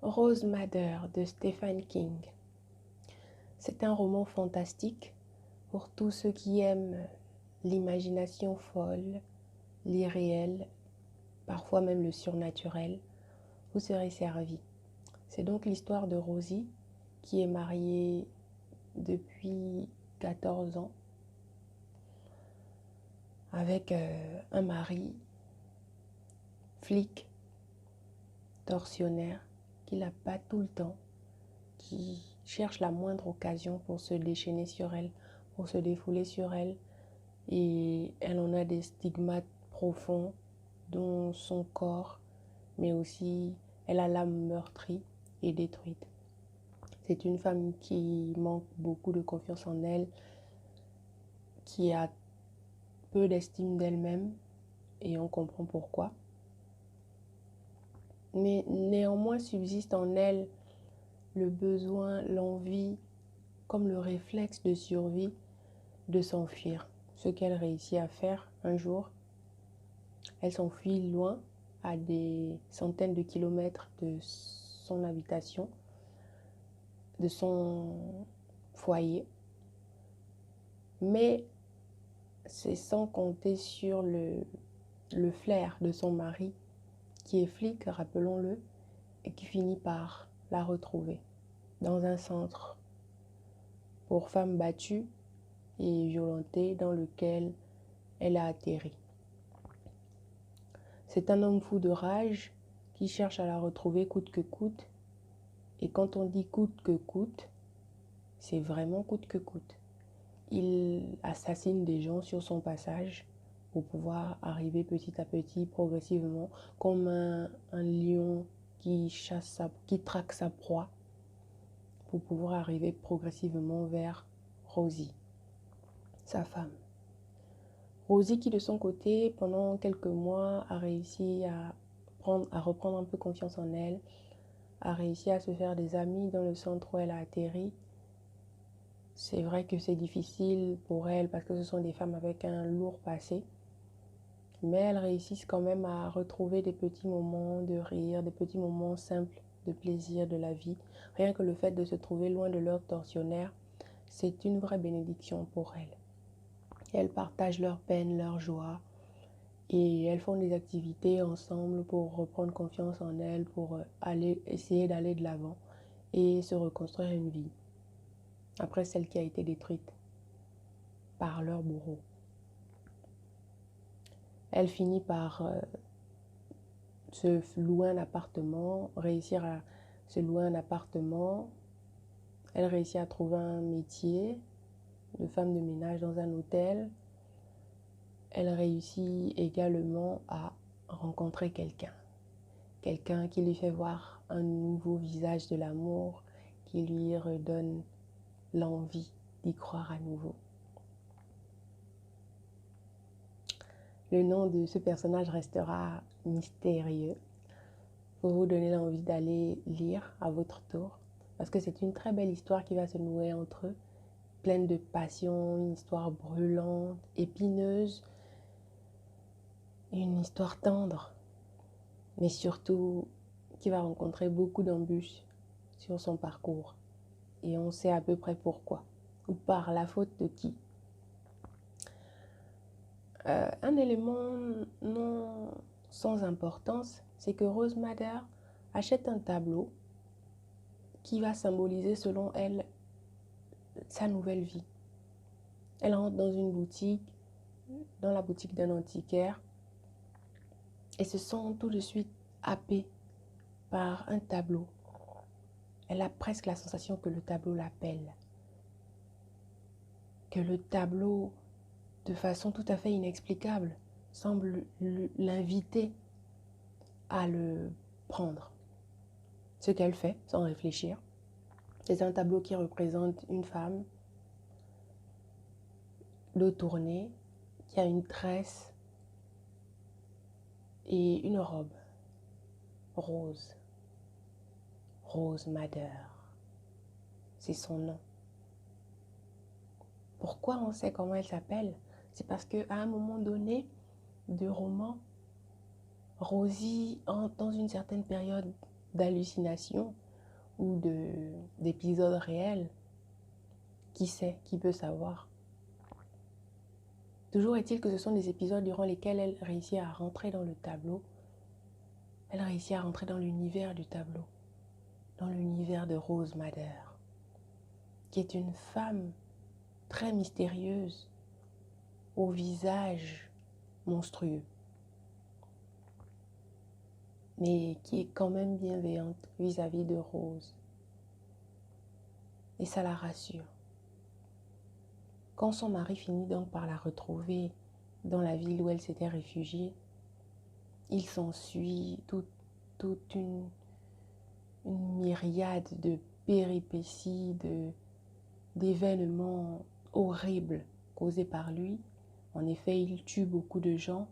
Rose Madder de Stephen King. C'est un roman fantastique pour tous ceux qui aiment l'imagination folle, l'irréel, parfois même le surnaturel. Vous serez servi. C'est donc l'histoire de Rosie qui est mariée depuis 14 ans avec un mari flic, tortionnaire, qui n'a pas tout le temps, qui cherche la moindre occasion pour se déchaîner sur elle, pour se défouler sur elle. Et elle en a des stigmates profonds, dont son corps, mais aussi elle a l'âme meurtrie et détruite. C'est une femme qui manque beaucoup de confiance en elle, qui a peu d'estime d'elle-même, et on comprend pourquoi. Mais néanmoins subsiste en elle le besoin, l'envie, comme le réflexe de survie, de s'enfuir. Ce qu'elle réussit à faire un jour, elle s'enfuit loin, à des centaines de kilomètres de son habitation, de son foyer. Mais c'est sans compter sur le flair de son mari, qui est flic, rappelons-le, et qui finit par la retrouver dans un centre pour femmes battues et violentées dans lequel elle a atterri. C'est un homme fou de rage qui cherche à la retrouver coûte que coûte. Et quand on dit coûte que coûte, c'est vraiment coûte que coûte. Il assassine des gens sur son passage pour pouvoir arriver petit à petit, progressivement, comme un lion qui traque sa proie, pour pouvoir arriver progressivement vers Rosie, sa femme. Rosie qui de son côté, pendant quelques mois, a réussi à reprendre un peu confiance en elle, a réussi à se faire des amis dans le centre où elle a atterri. C'est vrai que c'est difficile pour elle parce que ce sont des femmes avec un lourd passé, mais elles réussissent quand même à retrouver des petits moments de rire, des petits moments simples de plaisir de la vie. Rien que le fait de se trouver loin de leur tortionnaire, c'est une vraie bénédiction pour elles. Elles partagent leurs peines, leurs joies, et elles font des activités ensemble pour reprendre confiance en elles, pour essayer d'aller de l'avant et se reconstruire une vie après celle qui a été détruite par leur bourreau. Elle finit par se louer un appartement, réussir à se louer un appartement. Elle réussit à trouver un métier de femme de ménage dans un hôtel. Elle réussit également à rencontrer quelqu'un qui lui fait voir un nouveau visage de l'amour, qui lui redonne l'envie d'y croire à nouveau. Le nom de ce personnage restera mystérieux pour vous donner l'envie d'aller lire à votre tour, parce que c'est une très belle histoire qui va se nouer entre eux, pleine de passion, une histoire brûlante, épineuse, une histoire tendre, mais surtout qui va rencontrer beaucoup d'embûches sur son parcours. Et on sait à peu près pourquoi, ou par la faute de qui. Un élément non sans importance, c'est que Rose Madder achète un tableau qui va symboliser, selon elle, sa nouvelle vie. Elle rentre dans une boutique, dans la boutique d'un antiquaire, et se sent tout de suite happée par un tableau. Elle a presque la sensation que le tableau l'appelle, que le tableau, de façon tout à fait inexplicable, semble l'inviter à le prendre. Ce qu'elle fait, sans réfléchir, c'est un tableau qui représente une femme, dos tourné, qui a une tresse et une robe rose. Rose Madder, c'est son nom. Pourquoi on sait comment elle s'appelle? C'est parce qu'à un moment donné du roman, Rosie entre dans une certaine période d'hallucinations ou d'épisodes réels. Qui sait, qui peut savoir? Toujours est-il que ce sont des épisodes durant lesquels elle réussit à rentrer dans le tableau. Elle réussit à rentrer dans l'univers du tableau, dans l'univers de Rose Madder, qui est une femme très mystérieuse, au visage monstrueux, mais qui est quand même bienveillante vis-à-vis de Rose. Et ça la rassure. Quand son mari finit donc par la retrouver dans la ville où elle s'était réfugiée, il s'ensuit toute une myriade de péripéties, d'événements horribles causés par lui. En effet, il tue beaucoup de gens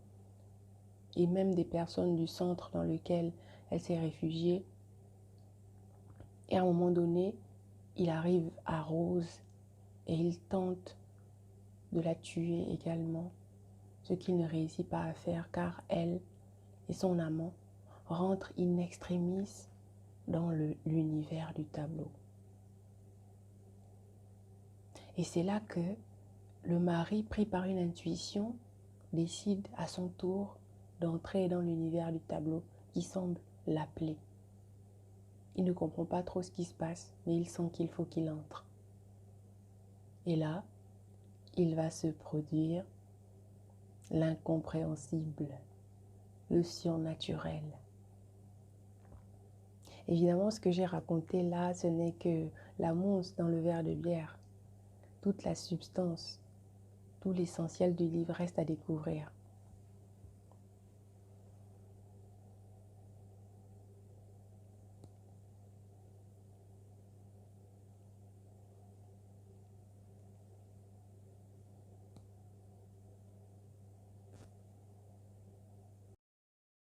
et même des personnes du centre dans lequel elle s'est réfugiée. Et à un moment donné, il arrive à Rose et il tente de la tuer également, ce qu'il ne réussit pas à faire car elle et son amant rentrent in extremis dans l'univers du tableau. Et c'est là que le mari, pris par une intuition, décide à son tour d'entrer dans l'univers du tableau qui semble l'appeler. Il ne comprend pas trop ce qui se passe, mais il sent qu'il faut qu'il entre. Et là, il va se produire l'incompréhensible, le surnaturel. Évidemment, ce que j'ai raconté là, ce n'est que la mousse dans le verre de bière. Toute la substance, tout l'essentiel du livre reste à découvrir.